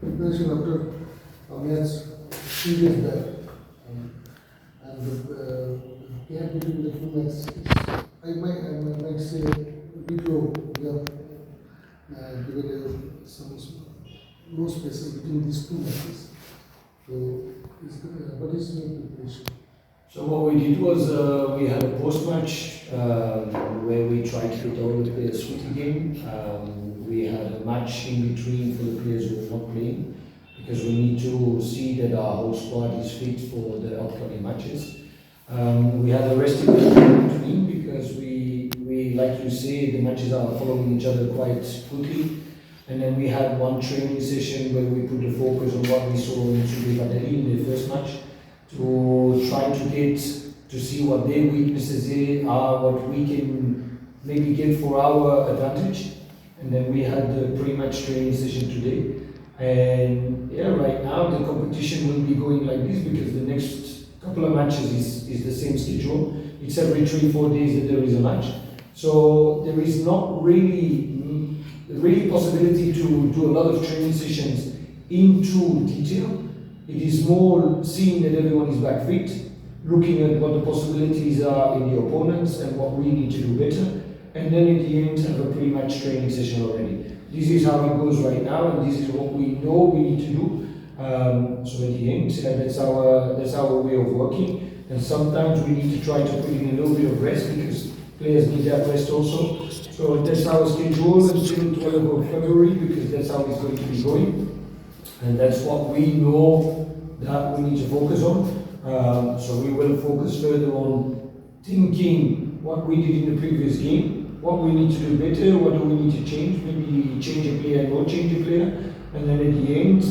preparation after a match 3 days back, and the gap between the two matches, I might say a bit low. We have given some no spaces between these two matches. So, what is your preparation? So what we did was we had a post-match where we tried to get all the players fit again. We had a match in between for the players who were not playing, because we need to see that our whole squad is fit for the upcoming matches. We had a resting in between because we like you say, the matches are following each other quite quickly. And then we had one training session where we put the focus on what we saw in Sudeva FC in the first match, to try to get to see what their weaknesses are, what we can maybe get for our advantage. And then we had the pre-match training session today. And yeah, right now the competition will be going like this, because the next couple of matches is the same schedule. It's every 3-4 days that there is a match. So there is not really possibility to do a lot of training sessions into detail. It is more seeing that everyone is back fit, looking at what the possibilities are in the opponents and what we need to do better, and then at the end have a pre-match training session already. This is how it goes right now, and this is what we know we need to do. So at the end, that's our way of working. And sometimes we need to try to put in a little bit of rest, because players need that rest also. So that's our schedule until 12th of February, because that's how it's going to be going. And that's what we know that we need to focus on. So we will focus further on thinking what we did in the previous game, what we need to do better, what do we need to change, maybe change a player, not change a player. And then at the end,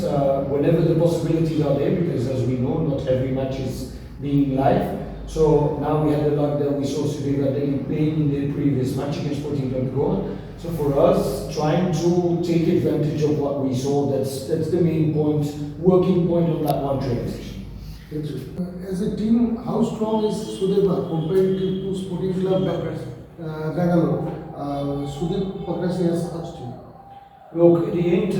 whenever the possibilities are there, because as we know, not every match is being live. So now we had the luck that we saw Sudeva FC playing in their previous match against Sporting Club Goa. So for us, trying to take advantage of what we saw, that's the main point, working point on that one training session. As a team, how strong is Sudeva compared to Sporting Club Bangalore? Sudeva Pakrasi has such team. Look, at the end,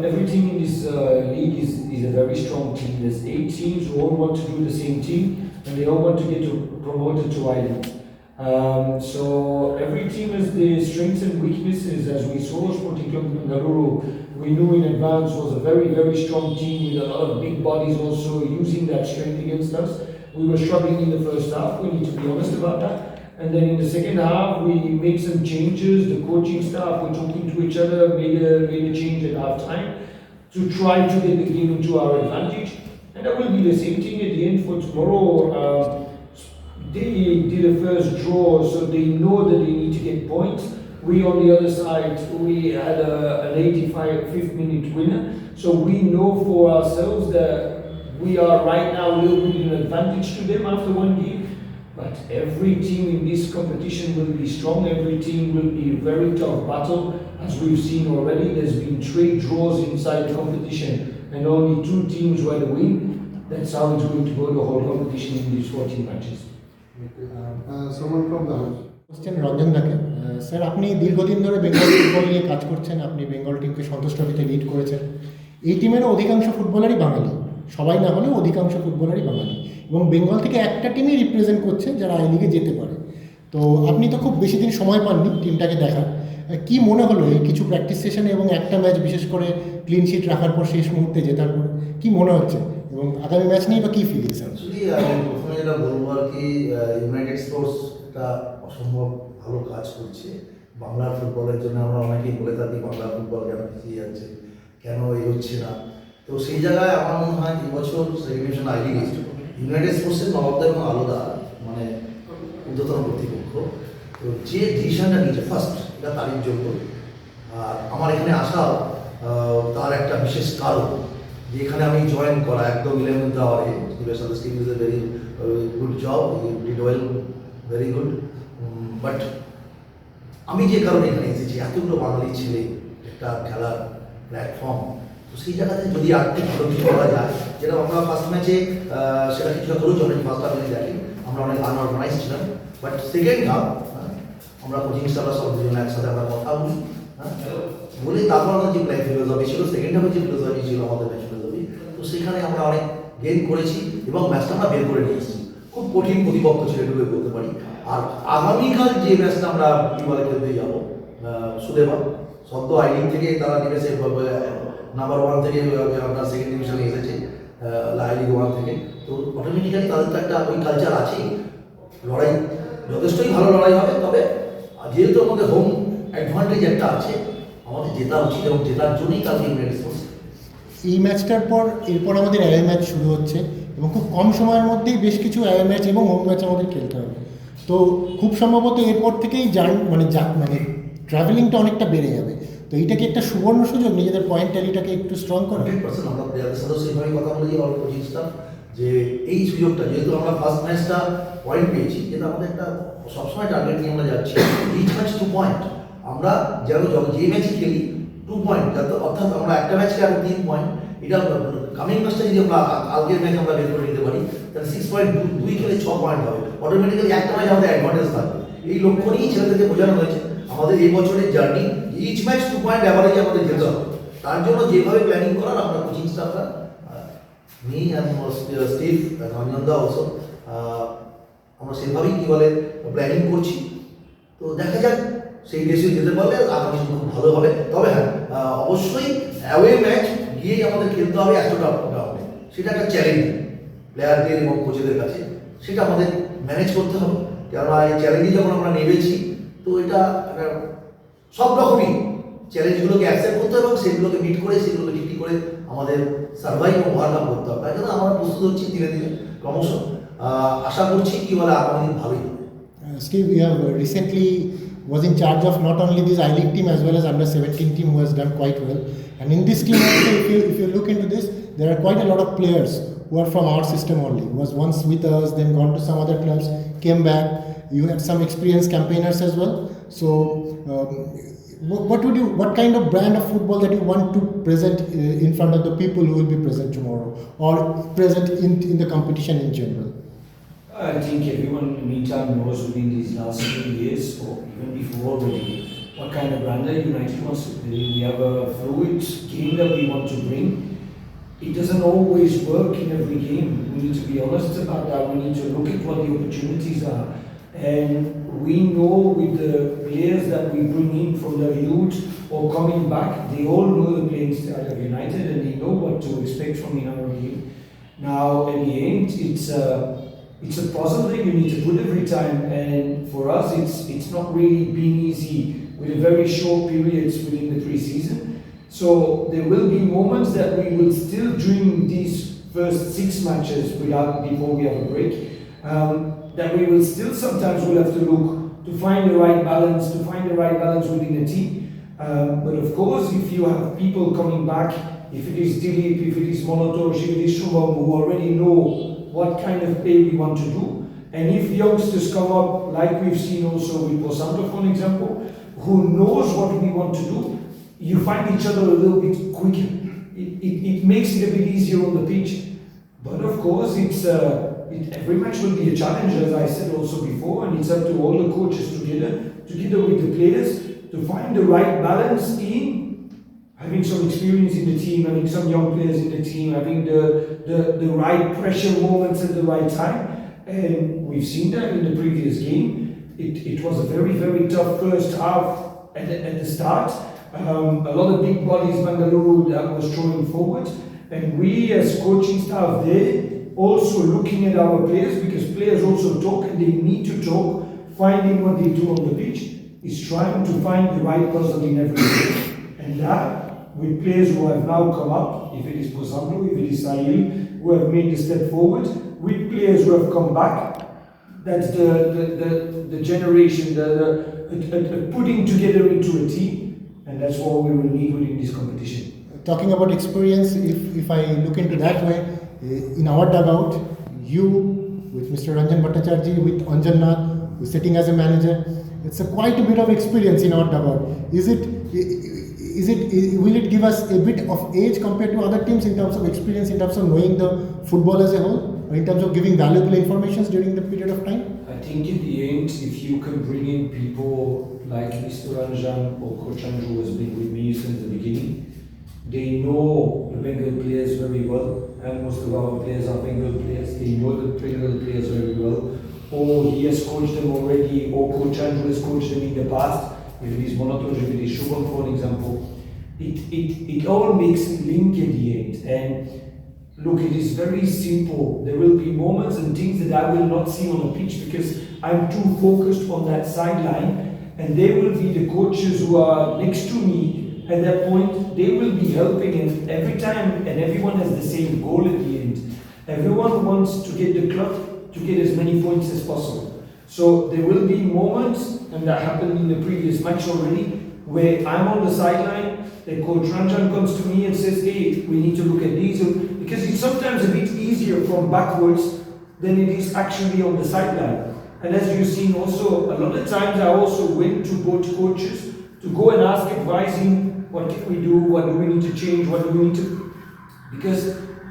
every team in this league is a very strong team. There's 8 teams who all want to do the same thing, and they all want to get promoted to I-League. So every team has their strengths and weaknesses. As we saw, Sporting Club Bangalore, we knew in advance was a very, very strong team with a lot of big bodies also using that strength against us. We were struggling in the first half, we need to be honest about that. And then in the second half, we made some changes. The coaching staff were talking to each other, made a change at half time to try to get the game into our advantage. And that will be the same thing at the end for tomorrow. They did a first draw, so they know that they need to get points. We on the other side, we had an 85th minute winner. So we know for ourselves that we are right now a little bit in advantage to them after one game. But every team in this competition will be strong. Every team will be a very tough battle. As we've seen already, there's been 3 draws inside the competition and only 2 teams were the win. That's how it's going to go the whole competition in these 14 matches. Someone from the house. Question Ranjan দাকে। Sir, আপনি দীর্ঘদিন ধরে Bengal football নিয়ে কাজ করছেন, আপনি বেঙ্গল টিমকে সন্তোষ ট্রফিতে লিড করেছেন। এই টিমেরও অধিকাংশ ফুটবলারই বাঙালি, সবাই না হলেও অধিকাংশ ফুটবলারই বাঙালি, এবং বেঙ্গল থেকে একটা টিমই রিপ্রেজেন্ট করছে যারা আই লিগে যেতে পারে। তো আপনি তো খুব বেশি দিন সময় পাননি টিমটাকে দেখার, কি মনে হলো এই কিছু প্র্যাকটিস সেশনে এবং একটা ম্যাচ বিশেষ করে ক্লিন শিট রাখার পর শেষ মুহূর্তে জেতার পর কি মনে হচ্ছে, এবং আগামী ম্যাচ নিয়ে বা কী ফিলিংস? অ্যাকচুয়ালি আমি প্রথমে যেটা বলবো আর কি, ইউনাইটেড স্পোর্টস একটা অসম্ভব ভালো কাজ করছে বাংলার ফুটবলের জন্য। আমরা অনেকেই বলে থাকি বাংলার ফুটবল কেন পিছিয়ে যাচ্ছে, কেন এগোচ্ছে না। তো সেই জায়গায় আমার মনে হয় এবছর সেগ্রিগেশন আই লিগ ইউনাইটেড স্পোর্টসের নবাবদের এবং আলাদা মানে ঊর্ধ্বতন কর্তৃপক্ষ, তো যে ডিসিশনটা নিয়েছে ফার্স্ট, এটা তারিফ যোগ্য। আর আমার এখানে আসা তার একটা বিশেষ কারণ, যে এখানে আমি জয়েন করা একদম 11th আওয়ারে। Team is a very good job, did well, very good. But আমি যে কারণে এখানে এসেছি, এতগুলো বাঙালি ছেলে, একটা খেলার প্ল্যাটফর্ম, তো সেই জায়গাতে যদি আরেকটু ভালো কিছু করা যায়, যেটা আমরা ফার্স্ট ম্যাচে সেটা কিছুটা করেও চলেন, ফার্স্ট হাফে দেখি আমরা অনেক আনঅর্গানাইজ ছিলাম। বাট সেকেন্ড হাফ আমরা কোচিং স্টাফরা সব দুজন একসাথে আমরা কথা বলি, বলে তারপর আমাদের যে প্লে ফিলোসফি ছিল, সেকেন্ড হাফে যে ফিলোসফি ছিল আমাদের ম্যাচ ফিলোসফি, তো সেখানে আমরা অনেক গেইন করেছি এবং ম্যাচটা আমরা বের করে নিয়ে এসেছি। খুব কঠিন প্রতিপক্ষ ছিল এটুকু বলতে পারি। আর আগামীকাল যে ম্যাচটা আমরা ফুটবলে খেলতে যাবো সুদেবা, সদ্য আই লিগ থেকে তারা নেমেছে, নাম্বার 1 থেকে আপনার সেকেন্ড ডিভিশনে এসেছে আই লিগ 1 থেকে, তো অটোমেটিক্যালি তাদের তো একটা ওই কালচার আছেই, লড়াই যথেষ্টই ভালো লড়াই হবে। তবে যেহেতু আমাদের হোম অ্যাডভান্টেজ একটা আছে, আমাদের জেতা উচিত এবং জেতার জন্যই কালকে ইউনাইটেড স্পোর্টস। এই ম্যাচটার পর এরপর আমাদের অ্যাওয়ে ম্যাচ শুরু হচ্ছে এবং খুব কম সময়ের মধ্যেই বেশ কিছু অ্যাওয়ে ম্যাচ এবং হোম ম্যাচ আমাদের খেলতে হবে। তো খুব সম্ভবত এরপর থেকেই মানে ট্রাভেলিংটা অনেকটা বেড়ে যাবে। তো এইটা কি একটা সুবর্ণ সুযোগ নিজেদের পয়েন্ট ট্যালিটাকে একটু স্ট্রং করা? 100% আমরা প্লেয়ারদের সাথেও সেইভাবেই কথা বলি, অল কোচিং স্টাফ, যে এই সুযোগটা যেহেতু আমরা ফার্স্ট ম্যাচটা পয়েন্ট পেয়েছি, যেটা আমাদের একটা সবসময় টার্গেট নিয়ে আমরা যাচ্ছি, ইচ ম্যাচ 2 পয়েন্ট। আমরা যেন যে ম্যাচে খেলি 2 পয়েন্ট, যাতে অর্থাৎ আমরা একটা ম্যাচকে আরো 3 পয়েন্ট, এটা কামিং ম্যাচটা যদি আমরা কালকের ম্যাচ আমরা বের করে নিতে পারি, তাহলে 6 পয়েন্ট, 2 খেলে 6 পয়েন্ট হবে, অটোমেটিক্যালি একটা ম্যাচ আমাদের অ্যাডভান্টেজ থাকবে। এই লক্ষ্য নিয়েই ছেলেদেরকে বোঝানো হয়েছে আমাদের এই বছরের জার্নি, ইচ ম্যাচ 2 পয়েন্ট অ্যাভারেজে আমাদের যেতে হবে। তার জন্য যেভাবে প্ল্যানিং করার আমরা কোচিং স্টাফরা, মি অ্যান্ড স্টিভ রঞ্জনদা অলসো, আমরা সেভাবেই কী বলে প্ল্যানিং করছি। তো দেখা যাক সেই দেশে যেতে পারলে আগামী দিন খুব ভালো হবে। তবে হ্যাঁ, অবশ্যই অ্যাওয়ে ম্যাচ গিয়েই আমাদের খেলতে হবে এতটা গ্রাউন্ডে, সেটা একটা চ্যালেঞ্জ প্লেয়ারদের এবং কোচেদের কাছে, সেটা আমাদের ম্যানেজ করতে হবে। কেননা এই চ্যালেঞ্জে যখন আমরা নেমেছি, তো এটা সব রকমই চ্যালেঞ্জগুলোকে অ্যাকসেপ্ট করতে হবে এবং সেগুলোকে মিট করে সেগুলোকে ঠিক করে আমাদের সার্ভাইভ এবং ওভারকাম করতে হবে। তাই জন্য আমরা প্রস্তুত হচ্ছি ধীরে ধীরে ক্রমশ, আশা করছি কি বলে আগামী দিন ভালোই হবে। Steve, you have recently was in charge of not only this I-League team as well as under-17 team who has done quite well. And in this team also, if you look into this, there are quite a lot of players who are from our system only. Who was once with us, then gone to some other clubs, came back. You had some experienced campaigners as well. So, what kind of brand of football that you want to present in front of the people who will be present tomorrow, or present in the competition in general? I think everyone in the meantime knows within these last 2 years, or even before already, what kind of brand that United wants to play. We have a fluid game that we want to bring. It doesn't always work in every game. We need to be honest about that. We need to look at what the opportunities are. And we know with the players that we bring in from the youth or coming back, they all know the playing style of United and they know what to expect from in our game. Now, at the end, it's a puzzle that you need to put every time, and for us it's not really been easy with a very short periods within the pre-season. So there will be moments that we will still, during these first 6 matches before we have a break, that we will still sometimes will have to look to find the right balance within the team. But of course, if you have people coming back, if it is Dilip, if it is Monotosh, if it is Shubham, who already know what kind of play we want to do, and if youngsters come up, like we've seen also with Posanto for an example, who knows what we want to do, you find each other a little bit quicker. It makes it a bit easier on the pitch. But of course, every match will be a challenge, as I said also before, and it's up to all the coaches together with the players, to find the right balance in having some experience in the team, having some young players in the team, having the right pressure moments at the right time. And we've seen that in the previous game. It was a very, very tough first half at the start. A lot of big bodies, Bangalore, that was throwing forward. And we as coaching staff there, also looking at our players, because players also talk and they need to talk, finding what they do on the pitch, is trying to find the right puzzle in every game. And that, with players who have now come up, if it is Posanto, if it is Sahil, who have made the step forward, with players who have come back, that's the generation, the putting together into a team, and that's what we will need within this competition. Talking about experience, if I look into that way, in our dugout, you with Mr. Ranjan Bhattacharjee, with Anjanna, who's sitting as a manager, it's quite a bit of experience in our dugout. Will it give us a bit of age compared to other teams in terms of experience, in terms of knowing the football as a whole, or in terms of giving valuable information during the period of time? I think in the end, if you can bring in people like Mr. Ranjan or Coach Andrew, who has been with me since the beginning, They know the Bengal players very well, and most of our players are Bengal players. They know the Bengal players very well. Or he has coached them already, or Coach Andrew has coached them in the past. If it is Monotosh, if it is Shubham, for example, it all makes a link at the end. And look, it is very simple. There will be moments and things that I will not see on the pitch because I'm too focused on that sideline, and there will be the coaches who are next to me. At that point, they will be helping, and every time, and everyone has the same goal at the end. Everyone wants to get the club to get as many points as possible. So there will be moments, and that happened in the previous match already, where I'm on the sideline, the coach Ranjan comes to me and says, hey, we need to look at these, because it's sometimes a bit easier from backwards than it is actually on the sideline. And as you've seen also, a lot of times I also went to both coaches to go and ask advising, what can we do, what do we need to change, what do we need to, because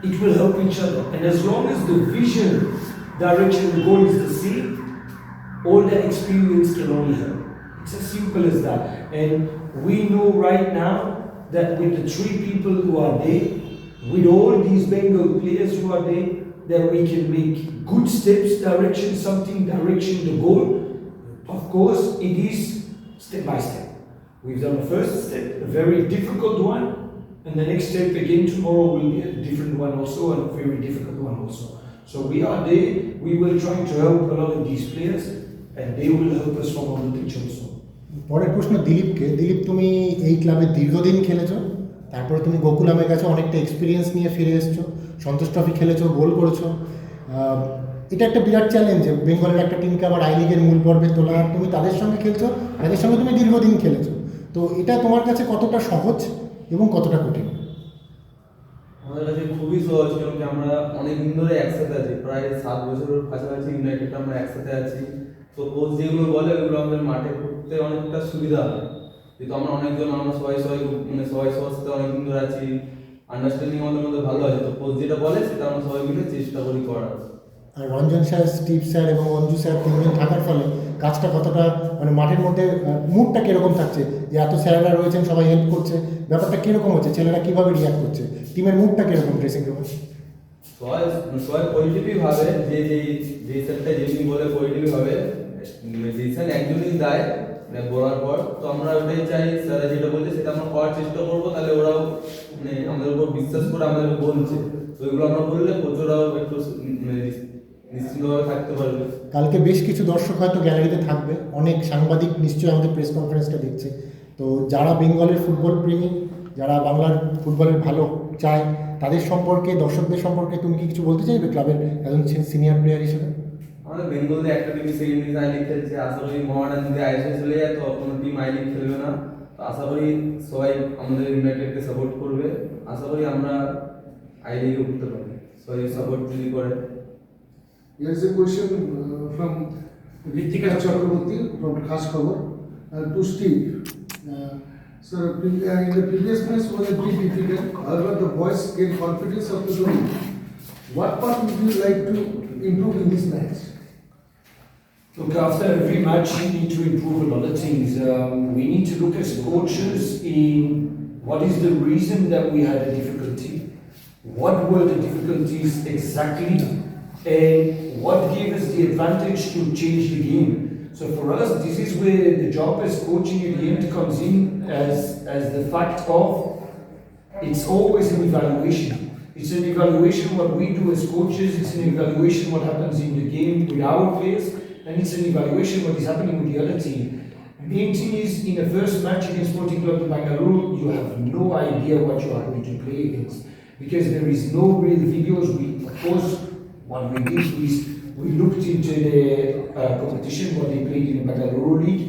it will help each other. And as long as the vision, direction, and goal is the same, all that experience can only help. It's as simple as that. And we know right now that with the 3 people who are there, with all these Bengal players who are there, that we can make good steps, direction, something, direction, the goal. Of course, it is step by step. We've done the first step, a very difficult one, and the next step again tomorrow will be a different one also, and a very difficult one also. So we are there, we will try to help a lot of these players, and they will help us from on the pitch also. পরের প্রশ্ন দিলীপকে। দিলীপ, তুমি এই ক্লাবে দীর্ঘদিন খেলেছো, তারপরে তুমি গোকুলামের কাছে অনেকটা এক্সপিরিয়েন্স নিয়ে ফিরে এসছো, সন্তোষ ট্রফি খেলেছো, গোল করেছো। এটা একটা বিরাট চ্যালেঞ্জ, বেঙ্গলের একটা টিমকে আবার আই লিগের মূল পর্বে তোলা। তুমি তাদের সঙ্গে খেলছো, তাদের সঙ্গে তুমি দীর্ঘদিন খেলেছো, তো এটা তোমার কাছে কতটা সহজ এবং কতটা কঠিন? আমাদের কাছে খুবই সহজ, কারণ আমরা অনেক দিন ধরে একসাথে আছি, প্রায় 7 বছরের কাছাকাছি ইউনাইটেড আমরা একসাথে আছি। তো কোচ যেগুলো বলে ওগুলো আমাদের মাঠে করতে অনেকটা সুবিধা হয়, যেহেতু আমরা অনেকজন, আমরা সবাই সবার সাথে অনেকদিন ধরে আছি, আন্ডারস্ট্যান্ডিং আমাদের মধ্যে ভালো আছে। তো কোচ যেটা বলে সেটা আমরা সবাই মিলে চেষ্টা করি করার। আর রঞ্জন স্যার, স্টিভ স্যার এবং অঞ্জু স্যার 3 জন থাকার ফলে কাজটা কতটা, মানে মাঠের মধ্যে মুডটা কীরকম থাকছে, যে এত স্যারেরা রয়েছেন, সবাই হেল্প করছে, ব্যাপারটা কীরকম হচ্ছে, ছেলেরা কীভাবে রিয়াক্ট করছে, টিমের মুডটা কীরকম ড্রেসিং রুমে? সবাই পজিটিভই ভাবে, যে স্যারটা যেমনি বলে পজিটিভই ভাবে, ডিসিশন একজনই দেয় বলার পর। তো আমরা ওটাই চাই, স্যারা যেটা বলছে সেটা আমরা করার চেষ্টা করবো, তাহলে ওরাও আমাদের উপর বিশ্বাস করে আমাদের বলছে। তো এগুলো আমরা বললে কোচরাও একটু নিশ্চিন্তভাবে থাকতে পারবে। কালকে বেশ কিছু দর্শক হয়তো গ্যালারিতে থাকবে, অনেক সাংবাদিক নিশ্চয়ই আমাদের প্রেস কনফারেন্সটা দেখছে। তো যারা বেঙ্গলের ফুটবল প্রেমী, যারা বাংলার ফুটবলের ভালো চায়, তাদের সম্পর্কে, দর্শকদের সম্পর্কে তুমি কি কিছু বলতে চাইবে ক্লাবের একজন সিনিয়র প্লেয়ার হিসেবে? আমাদের বেঙ্গলে একটা team second division I league খেলছে, আশা করি মোহামেডান যদি আইএসএ চলে যায় তো কোনো টিম আই লিগ খেলবে না। তো আশা করি সবাই আমাদের ইউনাইটেডকে সাপোর্ট করবে, আশা করি আমরা আই লিগে উঠতে পারি, সবাই সাপোর্ট যদি করে। Here is a question from Ritika Chakraborty from Khas Khabar to Steve. Sir, in the previous match was a bit difficult. However, the boys gained confidence after the win. What part would you like to improve in this match? Look, after every match, we need to improve a lot of things. We need to look as coaches in what is the reason that we had a difficulty, what were the difficulties exactly, and what gave us the advantage to change the game. So for us, this is where the job as coaching at the end comes in, as the fact of it's always an evaluation. It's an evaluation what we do as coaches, it's an evaluation what happens in the game with our players, and it's an evaluation what is happening with the other team. The main thing is, in the first match against Sporting Club of Bangalore, you have no idea what you are going to play against, because there is no real videos. Of course, what we did is we looked into the competition, what they played in the Bangalore League.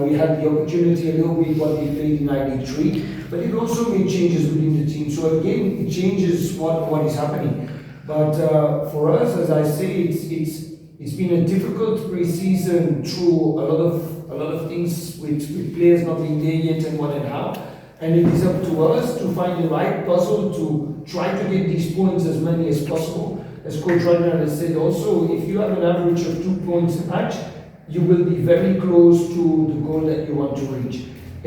We had the opportunity a little bit what they played in ID3, but it also made changes within the team. So again, it changes what is happening. But for us, as I say, it's been a difficult pre-season through a lot of things with players not being there yet and what and how. And it is up to us to find the right puzzle to try to get these points as many as possible. As Coach Ragnar has said also, if you have an average of 2 points a match, you will be very close to the goal that you want to reach.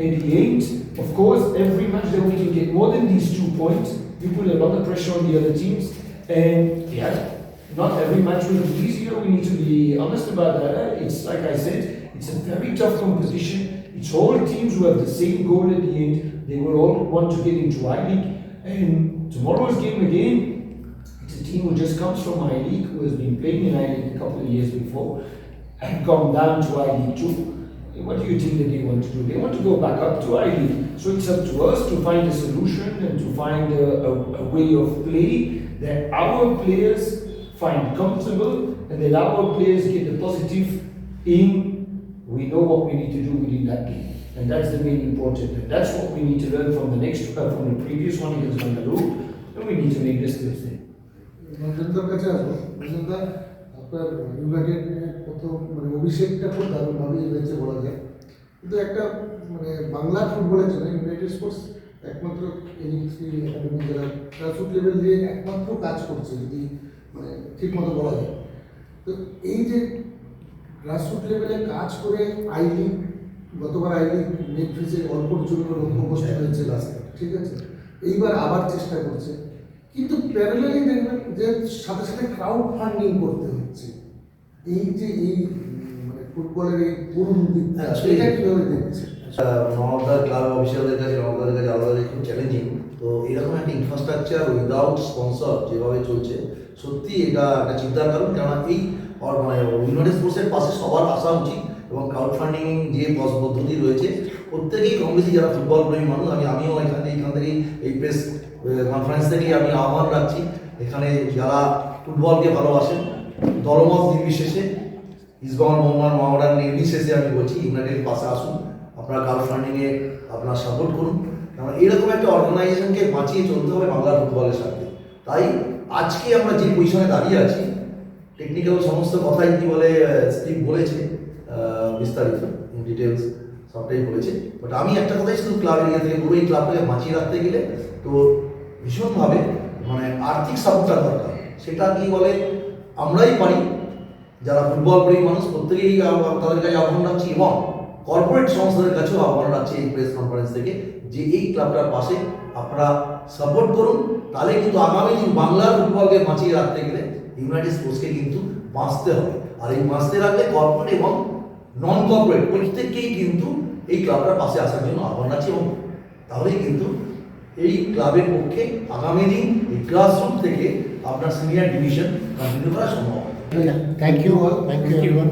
In the end, Of course, every match that we can get more than these 2 points, we put a lot of pressure on the other teams. And yeah, not every match will be easier. We need to be honest about that. It's like I said, it's a very tough competition. It's all teams who have the same goal at the end. They will all want to get into I-League. And tomorrow's game again, it's a team who just comes from I-League, who has been playing in I-League a couple of years before, and gone down to I-League 2. What do you think that they want to do? They want to go back up to I-League. So it's up to us to find a solution and to find a way of play that our players find comfortable and that our players get the positive in. We know what we need to do within that game. And that's the main important. And that's what we need to learn from from the previous one against Bangalore. And we need to make this Thursday. Majumdar কাছে আসবো। মজুমদার, আপনার United প্রথম মানে অভিষেকটা খুব দারুণভাবে হয়েছে বলা যায়, কিন্তু একটা মানে বাংলার ফুটবলের জন্য ইউনাইটেড স্পোর্টস একমাত্র একাডেমি যারা গ্রাসরুট লেভেল দিয়ে একমাত্র কাজ করছে, যদি মানে ঠিক মতো বলা যায়। তো এই যে গ্রাসরুট লেভেলে কাজ করে I-League, গতবার I-League নেট ফিসে অল্পর জন্য উপস্থিত হয়েছে লাস্টে, ঠিক আছে, এইবার আবার চেষ্টা করছে, কিন্তু প্যারালালি দেখবেন যে সাথে সাথে ক্রাউড ফান্ডিং করতে হচ্ছে। এই যে এই মানে ফুটবলের এই পুরো এটা কিভাবে দেখছে? নওদার ক্লাব অফিসিয়ালদের কাছে, নওদাদের কাছে আলাদা খুব চ্যালেঞ্জিং। তো এরকম একটা ইনফ্রাস্ট্রাকচার উইদাউট স্পন্সর যেভাবে চলছে, সত্যি এটা একটা চিন্তার কারণ। কেননা এই মানে ইউনাইটেড স্পোর্টসের পাশে সবার আসা উচিত, এবং ক্রাউড ফান্ডিং যে পদ্ধতি রয়েছে প্রত্যেকেই কম বেশি যারা ফুটবল প্রেমী মানুষ, আমিও এখান থেকেই এই প্রেস কনফারেন্স থেকেই আমি আহ্বান রাখছি, এখানে যারা ফুটবলকে ভালোবাসেন দলমত নির্বিশেষে, ইসবহল মোহামেডান নির্বিশেষে আমি বলছি ইউনাইটেড পাশে আসুন, আপনারা ক্রাউড ফান্ডিংয়ে আপনারা সাপোর্ট করুন। কারণ এরকম একটা অর্গানাইজেশনকে বাঁচিয়ে চলতে হবে বাংলার ফুটবলের সাথে। তাই আজকে আমরা যে পজিশনে দাঁড়িয়ে আছি, টেকনিক্যাল সমস্ত কথাই কি বলে স্টিভ বলেছে, বিস্তারিত ডিটেলস সবটাই বলেছে, বাট আমি একটা কথাই শুধু ক্লাব এরিয়া থেকে পুরো এই ক্লাবটাকে বাঁচিয়ে রাখতে গেলে তো ভীষণভাবে মানে আর্থিক সাপোর্টটা দরকার। সেটা কি বলে আমরাই পারি, যারা ফুটবল প্রেমী মানুষ প্রত্যেকেই তাদের কাছে আহ্বান রাখছি, এবং কর্পোরেট সংস্থাদের কাছেও আহ্বান রাখছি এই প্রেস কনফারেন্স থেকে, যে এই ক্লাবটার পাশে আপনারা সাপোর্ট করুন। তাহলে কিন্তু আগামী দিন বাংলার ফুটবলকে বাঁচিয়ে রাখতে গেলে ইউনাইটেড স্পোর্টসকে কিন্তু বাঁচতে হবে। আর এই বাঁচতে রাখলে কর্পোরেট এবং নন কর্পোরেট প্রত্যেককেই কিন্তু এই ক্লাবটার পাশে আসার জন্য আহ্বান রাখছি, এবং তাহলেই কিন্তু এই ক্লাবের পক্ষে আগামী দিন এই গ্রাসরুট থেকে আপনার সিনিয়র ডিভিশন কন্টিনিউ করা সম্ভব। Thank you everyone.